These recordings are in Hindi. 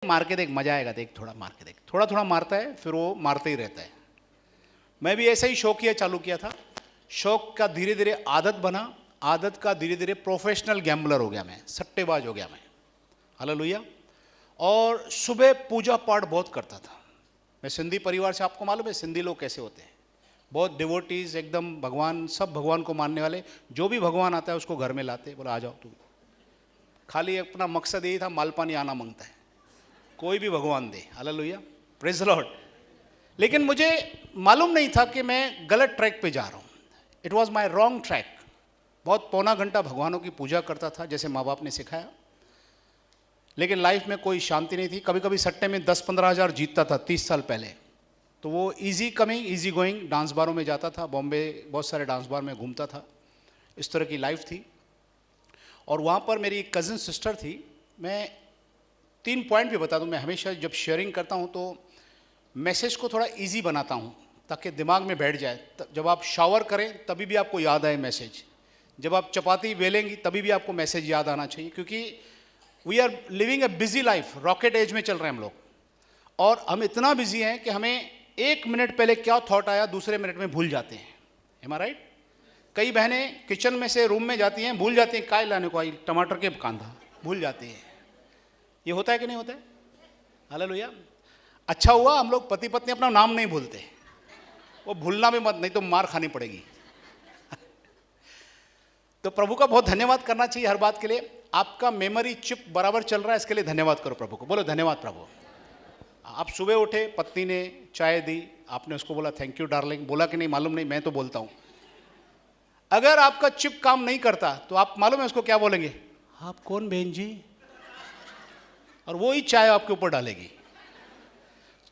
मार के देख, मजा आएगा, देख थोड़ा मार के देख। थोड़ा थोड़ा मारता है, फिर वो मारते ही रहता है। मैं भी ऐसा ही शौकिया चालू किया था, शौक का धीरे धीरे आदत बना, आदत का धीरे धीरे प्रोफेशनल गैम्बलर हो गया, मैं सट्टेबाज हो गया मैं। हालेलुया। और सुबह पूजा पाठ बहुत करता था। मैं सिंधी परिवार से, आपको मालूम है सिंधी लोग कैसे होते हैं, बहुत डिवोटीज, एकदम भगवान, सब भगवान को मानने वाले। जो भी भगवान आता है उसको घर में लाते, बोला आ जाओ तू। खाली अपना मकसद यही था, मालपानी आना मांगता है, कोई भी भगवान दे। Hallelujah, praise the lord. लेकिन मुझे मालूम नहीं था कि मैं गलत ट्रैक पे जा रहा हूँ। It was my wrong track. बहुत पौना घंटा भगवानों की पूजा करता था जैसे माँ बाप ने सिखाया, लेकिन लाइफ में कोई शांति नहीं थी। कभी कभी सट्टे में 10-15 हज़ार जीतता था 30 साल पहले, तो वो easy coming easy going, dance बारों में जाता था, बॉम्बे बहुत सारे डांस बार में घूमता था। इस तरह की लाइफ थी। और वहाँ पर मेरी एक कज़न सिस्टर थी। मैं 3 पॉइंट भी बता दूँ, मैं हमेशा जब शेयरिंग करता हूँ तो मैसेज को थोड़ा इजी बनाता हूँ ताकि दिमाग में बैठ जाए। जब आप शावर करें तभी भी आपको याद आए मैसेज, जब आप चपाती बेलेंगी तभी भी आपको मैसेज याद आना चाहिए, क्योंकि we are living a busy life. Rocket age में चल रहे हैं हम लोग, और हम इतना बिजी हैं कि हमें 1 मिनट पहले क्या थॉट आया दूसरे मिनट में भूल जाते हैं। एम आई राइट? कई बहनें किचन में से रूम में जाती हैं, भूल जाती हैं काय लाने को आई, टमाटर के कांदा भूल जाती हैं। ये होता है कि नहीं होता है? हालेलुया। अच्छा हुआ हम लोग पति पत्नी अपना नाम नहीं भूलते, वो भूलना भी मत, नहीं तो मार खानी पड़ेगी। तो प्रभु का बहुत धन्यवाद करना चाहिए हर बात के लिए। आपका मेमोरी चिप बराबर चल रहा है, इसके लिए धन्यवाद करो प्रभु को। बोलो धन्यवाद प्रभु। आप सुबह उठे, पत्नी ने चाय दी, आपने उसको बोला थैंक यू डार्लिंग, बोला कि नहीं मालूम नहीं, मैं तो बोलता हूं। अगर आपका चिप काम नहीं करता तो आप मालूम है उसको क्या बोलेंगे? आप कौन बहन जी? और वो ही चाय आपके ऊपर डालेगी।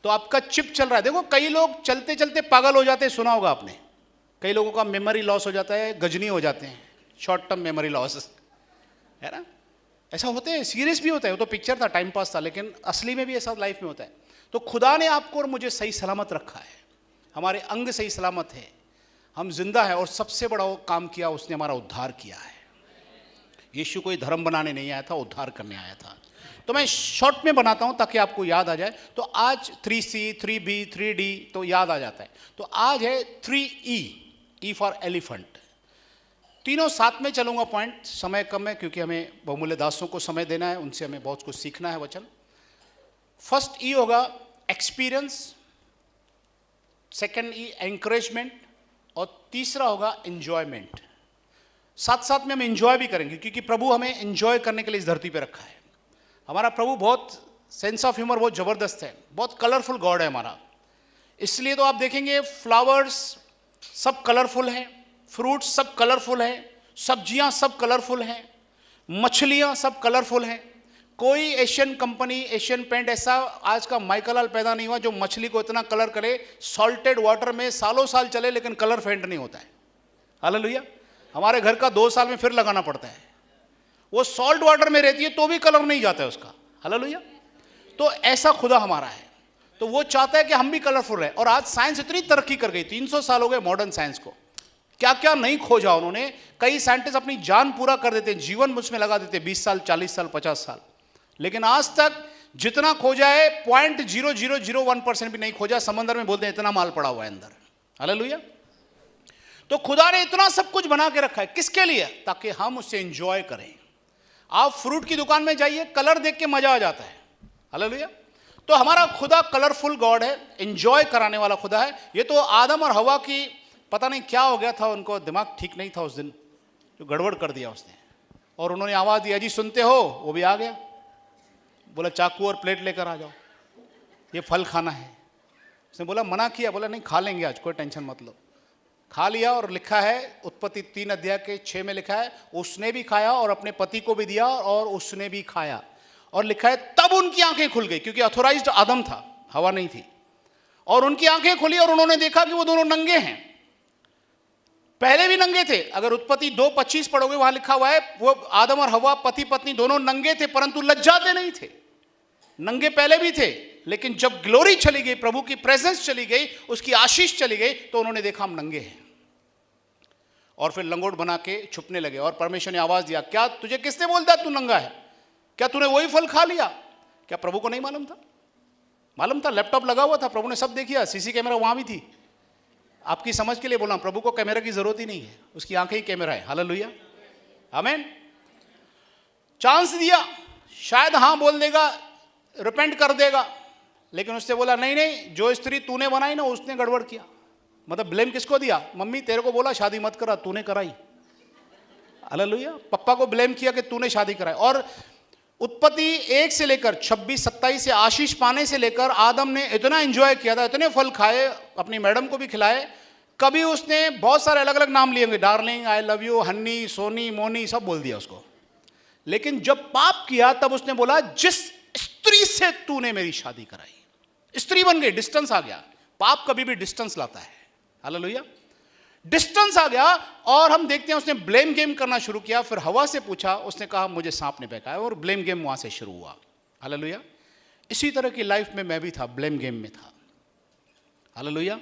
तो आपका चिप चल रहा है। देखो कई लोग चलते चलते पागल हो जाते हैं, सुना होगा आपने। कई लोगों का मेमोरी लॉस हो जाता है, गजनी हो जाते हैं, शॉर्ट टर्म मेमोरी लॉस, है ना? ऐसा होते हैं, सीरियस भी होता है। वो तो पिक्चर था, टाइम पास था, लेकिन असली में भी ऐसा लाइफ में होता है। तो खुदा ने आपको और मुझे सही सलामत रखा है, हमारे अंग सही सलामत है, हम जिंदा है, और सबसे बड़ा वो काम किया, उसने हमारा उद्धार किया है। यीशु कोई धर्म बनाने नहीं आया था, उद्धार करने आया था। तो मैं शॉर्ट में बनाता हूं ताकि आपको याद आ जाए। तो आज 3C 3B 3D तो याद आ जाता है। तो आज है 3E, E फॉर एलिफेंट। तीनों साथ में चलूंगा पॉइंट, समय कम है क्योंकि हमें बहुमूल्य दासों को समय देना है, उनसे हमें बहुत कुछ सीखना है वचन। फर्स्ट E होगा एक्सपीरियंस, सेकंड E एंकरेजमेंट, और तीसरा होगा एंजॉयमेंट। साथ साथ में हम एंजॉय भी करेंगे क्योंकि प्रभु हमें एंजॉय करने के लिए इस धरती पे रखा है। हमारा प्रभु बहुत सेंस ऑफ ह्यूमर बहुत ज़बरदस्त है, बहुत कलरफुल गॉड है हमारा। इसलिए तो आप देखेंगे फ्लावर्स सब कलरफुल हैं, फ्रूट्स सब कलरफुल हैं, सब्जियां सब कलरफुल हैं, मछलियां सब कलरफुल हैं। कोई एशियन कंपनी, एशियन पेंट ऐसा आज का माइकलाल पैदा नहीं हुआ जो मछली को इतना कलर करे, सॉल्टेड वाटर में सालों साल चले लेकिन कलर फेंट नहीं होता है। हालेलुया। हमारे घर का 2 साल में फिर लगाना पड़ता है, वो सॉल्ट वाटर में रहती है तो भी कलर नहीं जाता है उसका। हालेलुया। तो ऐसा खुदा हमारा है, तो वो चाहता है कि हम भी कलरफुल रहे। और आज साइंस इतनी तरक्की कर गई, 300 साल हो गए मॉडर्न साइंस को, क्या क्या नहीं खोजा उन्होंने। कई साइंटिस्ट अपनी जान पूरा कर देते हैं, जीवन मुझमें लगा देते हैं, 20 साल 40 साल 50 साल, लेकिन आज तक जितना खोजा है 0.0001% भी नहीं खोजा। समंदर में बोलते हैं इतना माल पड़ा हुआ है अंदर। हालेलुया। तो खुदा ने इतना सब कुछ बना के रखा है, किसके लिए? ताकि हम उससे एंजॉय करें। आप फ्रूट की दुकान में जाइए, कलर देख के मजा आ जाता है। हालेलुया। तो हमारा खुदा कलरफुल गॉड है, एंजॉय कराने वाला खुदा है। ये तो आदम और हवा की पता नहीं क्या हो गया था, उनको दिमाग ठीक नहीं था उस दिन, जो गड़बड़ कर दिया उसने। और उन्होंने आवाज दिया जी सुनते हो, वो भी आ गया, बोला चाकू और प्लेट लेकर आ जाओ, ये फल खाना है। उसने बोला मना किया, बोला नहीं खा लेंगे आज, कोई टेंशन मत लो। खा लिया, और लिखा है उत्पत्ति 3 अध्याय के 6 में लिखा है उसने भी खाया और अपने पति को भी दिया और उसने भी खाया। और लिखा है तब उनकी आंखें खुल गई, क्योंकि ऑथोराइज्ड आदम था, हवा नहीं थी। और उनकी आंखें खुली और उन्होंने देखा कि वो दोनों नंगे हैं। पहले भी नंगे थे, अगर उत्पत्ति 2:25 पढ़ोगे वहां लिखा हुआ है वो आदम और हवा पति पत्नी दोनों नंगे थे परंतु लज्जाते नहीं थे। नंगे पहले भी थे, लेकिन जब ग्लोरी चली गई, प्रभु की प्रेजेंस चली गई, उसकी आशीष चली गई, तो उन्होंने देखा हम नंगे हैं, और फिर लंगोट बना के छुपने लगे। और परमेश्वर ने आवाज दिया, क्या तुझे किसने बोल दिया तू नंगा है? क्या तूने वही फल खा लिया? क्या प्रभु को नहीं मालूम था? मालूम था, लैपटॉप लगा हुआ था, प्रभु ने सब देखिया, सीसी कैमरा वहां भी थी। आपकी समझ के लिए बोला, प्रभु को कैमरा की जरूरत ही नहीं है, उसकी आंखें ही कैमरा है। हालेलुया, आमीन। चांस दिया, शायद हाँ बोल देगा, रिपेंट कर देगा, लेकिन उसने बोला नहीं नहीं, जो स्त्री तूने बनाई ना उसने गड़बड़ किया। मतलब ब्लेम किसको दिया? मम्मी तेरे को बोला शादी मत करा, तूने कराई। हालेलुया, पप्पा को ब्लेम किया कि तूने शादी कराई। और उत्पत्ति 1 से लेकर 26-27 से आशीष पाने से लेकर आदम ने इतना एंजॉय किया था, इतने फल खाए, अपनी मैडम को भी खिलाए। कभी उसने बहुत सारे अलग अलग नाम लिए होंगे, darling, I love you, honey, सोनी, मोनी, सब बोल दिया उसको। लेकिन जब पाप किया तब उसने बोला जिस स्त्री से तूने मेरी शादी कराई, स्त्री बन गई, डिस्टेंस आ गया। पाप कभी भी डिस्टेंस लाता है। हालेलुया, डिस्टेंस आ गया। और हम देखते हैं उसने ब्लेम गेम करना शुरू किया। फिर हवा से पूछा, उसने कहा मुझे सांप ने बहकाया, और ब्लेम गेम वहां से शुरू हुआ। हालेलुया, इसी तरह की लाइफ में मैं भी था, ब्लेम गेम में था। हालेलुया,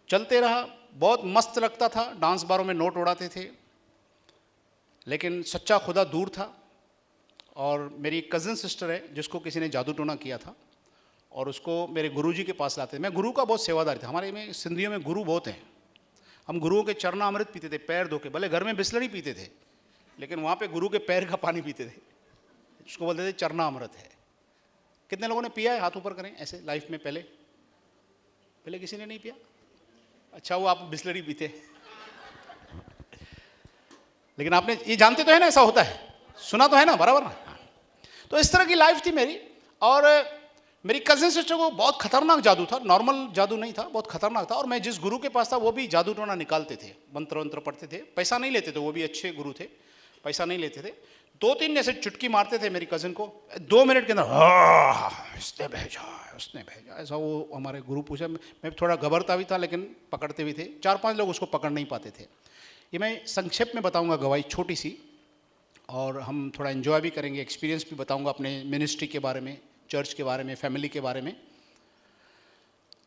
चलते रहा, बहुत मस्त लगता था, डांस बारों में नोट उड़ाते थे, लेकिन सच्चा खुदा दूर था। और मेरी एक कज़न सिस्टर है जिसको किसी ने जादू टोना किया था, और उसको मेरे गुरुजी के पास लाते। मैं गुरु का बहुत सेवादार था। हमारे में सिंधियों में गुरु बहुत हैं। हम गुरुओं के चरणामृत पीते थे, पैर धो के। भले घर में बिस्लरी पीते थे, लेकिन वहाँ पे गुरु के पैर का पानी पीते थे, उसको बोलते थे चरणामृत है। कितने लोगों ने पिया है? हाथ ऊपर करें ऐसे लाइफ में। पहले किसी ने नहीं पिया? अच्छा, वो आप बिस्लरी पीते, लेकिन आपने ये जानते तो है ना ऐसा होता है, सुना तो है ना, बराबर ना। तो इस तरह की लाइफ थी मेरी। और मेरी कजिन सिस्टर को बहुत खतरनाक जादू था, नॉर्मल जादू नहीं था, बहुत खतरनाक था। और मैं जिस गुरु के पास था वो भी जादू टोना निकालते थे, मंत्र वंत्र पढ़ते थे, पैसा नहीं लेते थे, वो भी अच्छे गुरु थे, पैसा नहीं लेते थे। 2-3 ऐसे चुटकी मारते थे मेरी कजिन को, 2 मिनट के अंदर इसने भेजा, उसने भेजा, ऐसा वो हमारे गुरु पूछा। मैं थोड़ा घबरता भी था, लेकिन पकड़ते भी थे। 4-5 लोग उसको पकड़ नहीं पाते थे। ये मैं संक्षेप में बताऊंगा गवाही छोटी सी, और हम थोड़ा एंजॉय भी करेंगे, एक्सपीरियंस भी बताऊंगा अपने मिनिस्ट्री के बारे में, चर्च के बारे में, फैमिली के बारे में।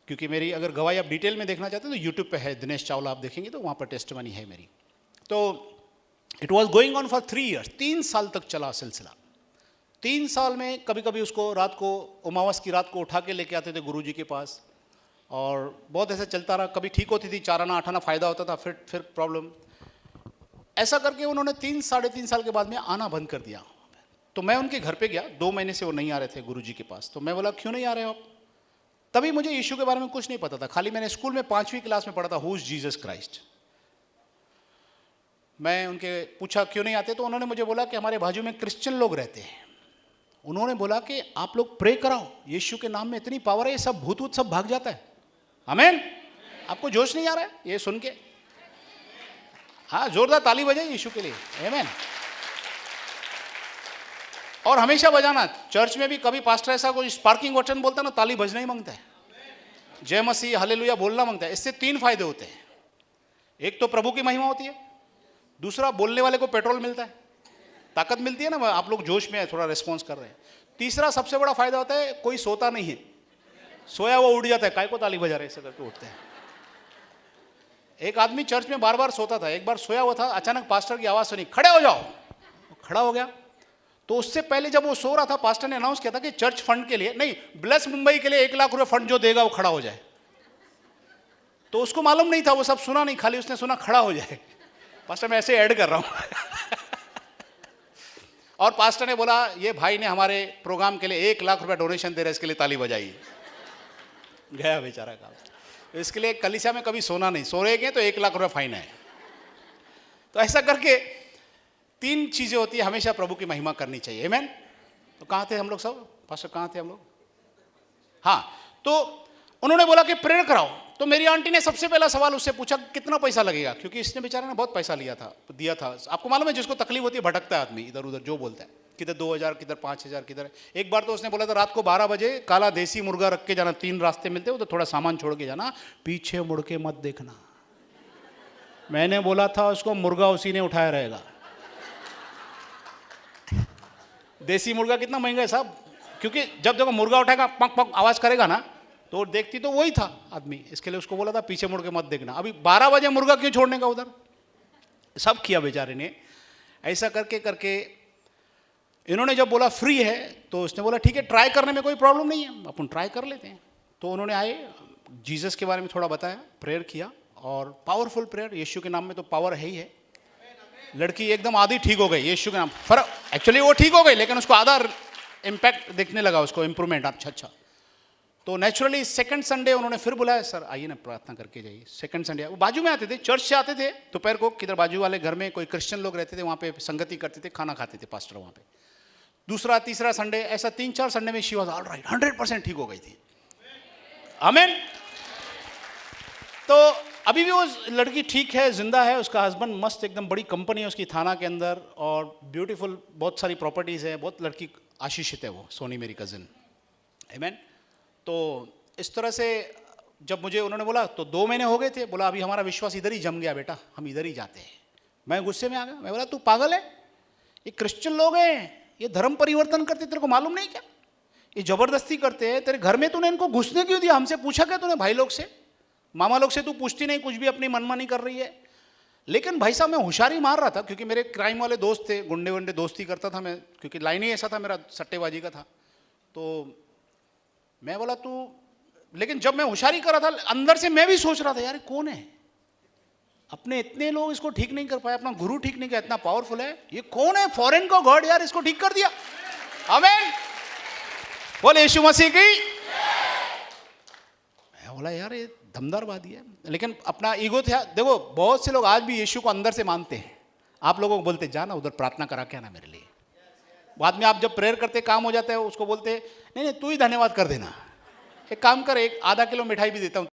क्योंकि मेरी अगर गवाही आप डिटेल में देखना चाहते हैं तो यूट्यूब पे है, दिनेश चावला, आप देखेंगे तो वहाँ पर टेस्टिमनी है मेरी। तो it was going on for 3 years, 3 साल तक चला सिलसिला। 3 साल में कभी कभी उसको रात को, उमावस की रात को उठा के लेके आते थे गुरुजी के पास, और बहुत ऐसा चलता रहा। कभी ठीक होती थी, 4 आना 8 आना फ़ायदा होता था, फिर प्रॉब्लम। ऐसा करके उन्होंने 3-3.5 साल के बाद में आना बंद कर दिया। तो मैं उनके घर पे गया, 2 महीने से वो नहीं आ रहे थे गुरुजी के पास। तो मैं बोला क्यों नहीं आ रहे हो आप? तभी मुझे यीशु के बारे में कुछ नहीं पता था, खाली मैंने स्कूल में 5वीं क्लास में पढ़ा था, हु इज जीसस क्राइस्ट। मैं उनके पूछा क्यों नहीं आते, तो उन्होंने मुझे बोला कि हमारे बाजू में क्रिश्चियन लोग रहते हैं, उन्होंने बोला कि आप लोग प्रे कराओ, यीशु के नाम में इतनी पावर है, सब भूत वूत सब भाग जाता है। आमीन। आपको जोश नहीं आ रहा है ये सुन के? हाँ, जोरदार ताली बजाइए यीशु के लिए। आमीन। और हमेशा बजाना। चर्च में भी कभी पास्टर ऐसा कोई स्पार्किंग वचन बोलता है ना, ताली बजना ही मांगता है, जय मसीह हालेलुया बोलना मांगता है। इससे 3 फायदे होते हैं। एक तो प्रभु की महिमा होती है, दूसरा बोलने वाले को पेट्रोल मिलता है, ताकत मिलती है ना, आप लोग जोश में है, थोड़ा रिस्पॉन्स कर रहे हैं। तीसरा सबसे बड़ा फायदा होता है, कोई सोता नहीं है, सोया वो उठ जाता है, काय को ताली बजा रहे ऐसे करके उठते हैं। एक आदमी चर्च में बार बार सोता था, एक बार सोया हुआ था, अचानक पास्टर की आवाज़ सुनी, खड़े हो जाओ। खड़ा हो गया। तो उससे पहले जब वो सो रहा था, पास्टर ने अनाउंस किया था कि चर्च फंड के लिए नहीं, ब्लेस मुंबई के लिए 1 लाख रुपए फंड जो देगा वो खड़ा हो जाए। तो उसको मालूम नहीं था, वो सब सुना नहीं, खाली उसने सुना खड़ा हो जाए। पास्टर मैं ऐसे ऐड कर रहा हूं। और पास्टर ने बोला ये भाई ने हमारे प्रोग्राम के लिए 1 लाख रुपए डोनेशन दे रहे, इसके लिए ताली बजाइए। गया बेचारा काम। तो इसके लिए कलीसिया में कभी सोना नहीं, सो रहे गए तो 1 लाख रुपए फाइन है। तो ऐसा करके 3 चीजें होती है, हमेशा प्रभु की महिमा करनी चाहिए। आमीन। तो कहाँ थे हम लोग सब? पास्टर कहाँ थे हम लोग? हाँ, तो उन्होंने बोला कि प्रेयर कराओ। तो मेरी आंटी ने सबसे पहला सवाल उससे पूछा कितना पैसा लगेगा, क्योंकि इसने बेचारे ने बहुत पैसा दिया था। आपको मालूम है जिसको तकलीफ होती है भटकता है आदमी, इधर उधर जो बोलता है, किधर 2000, किधर 5000, किधर। एक बार तो उसने बोला था रात को 12 बजे काला देसी मुर्गा रख के जाना, 3 रास्ते मिलते हो तो थोड़ा सामान छोड़ के जाना, पीछे मुड़ के मत देखना। मैंने बोला था उसको मुर्गा उसी ने उठाया रहेगा। देसी मुर्गा कितना महंगा है साहब, क्योंकि जब देखो मुर्गा उठाएगा पक पक आवाज करेगा ना, तो देखती तो वही था आदमी। इसके लिए उसको बोला था पीछे मुड़ के मत देखना। अभी 12 बजे मुर्गा क्यों छोड़ने का उधर? सब किया बेचारे ने। ऐसा करके करके इन्होंने जब बोला फ्री है तो उसने बोला ठीक है, ट्राई करने में कोई प्रॉब्लम नहीं है, अपन ट्राई कर लेते हैं। तो उन्होंने आए, जीसस के बारे में थोड़ा बताया, प्रेयर किया, और पावरफुल प्रेयर, यीशु के नाम में तो पावर है ही है। लड़की एकदम आधी ठीक हो गई यीशु के नाम, फर्क एक्चुअली वो ठीक हो गई लेकिन उसको आधा इम्पैक्ट दिखने लगा, उसको इम्प्रूवमेंट। अच्छा। तो नेचुरली सेकंड संडे उन्होंने फिर बुलाया, सर आइए ना प्रार्थना करके जाइए। सेकंड संडे वो बाजू में आते थे, चर्च से आते थे दोपहर को, किधर बाजू वाले घर में कोई क्रिश्चियन लोग रहते थे, वहाँ पे संगति करते थे, खाना खाते थे पास्टर वहाँ पे। दूसरा तीसरा संडे, ऐसा 3-4 संडे में शी वाज ऑल राइट, 100% ठीक हो गई थी। आमीन। तो अभी भी वो लड़की ठीक है, जिंदा है, उसका हस्बैंड मस्त, एकदम बड़ी कंपनी है उसकी थाना के अंदर, और ब्यूटीफुल बहुत सारी प्रॉपर्टीज है, बहुत लड़की आशीषित है वो, सोनी मेरी कजिन। आमीन। तो इस तरह से जब मुझे उन्होंने बोला तो 2 महीने हो गए थे, बोला अभी हमारा विश्वास इधर ही जम गया बेटा, हम इधर ही जाते हैं। मैं गुस्से में आ गया, मैं बोला तू पागल है, ये क्रिश्चियन लोग हैं, ये धर्म परिवर्तन करते, तेरे को मालूम नहीं क्या, ये जबरदस्ती करते हैं, तेरे घर में तूने इनको घुसने क्यों दिया, हमसे पूछा क्या तूने, भाई लोग से, मामा लोग से तू पूछती नहीं, कुछ भी अपनी मनमानी कर रही है। लेकिन भाई साहब मैं होशियारी मार रहा था, क्योंकि मेरे क्राइम वाले दोस्त थे, गुंडे वंडे दोस्ती करता था मैं, क्योंकि लाइन ही ऐसा था मेरा, सट्टेबाजी का था। तो मैं बोला तू, लेकिन जब मैं होशियारी कर रहा था अंदर से मैं भी सोच रहा था यार कौन है, अपने इतने लोग इसको ठीक नहीं कर पाए, अपना गुरु ठीक नहीं किया, इतना पावरफुल है, ये कौन है, फॉरेन का गॉड यार, इसको ठीक कर दिया। आमीन, बोले यीशु मसीह की। मैं बोला यार ये दमदार बात है, लेकिन अपना ईगो था। देखो बहुत से लोग आज भी यीशु को अंदर से मानते हैं, आप लोगों को बोलते जाना उधर प्रार्थना करा के आना मेरे लिए, बाद में आप जब प्रेयर करते काम हो जाता है, उसको बोलते नहीं तू ही धन्यवाद कर देना, एक काम कर, एक आधा किलो मिठाई भी देता हूँ।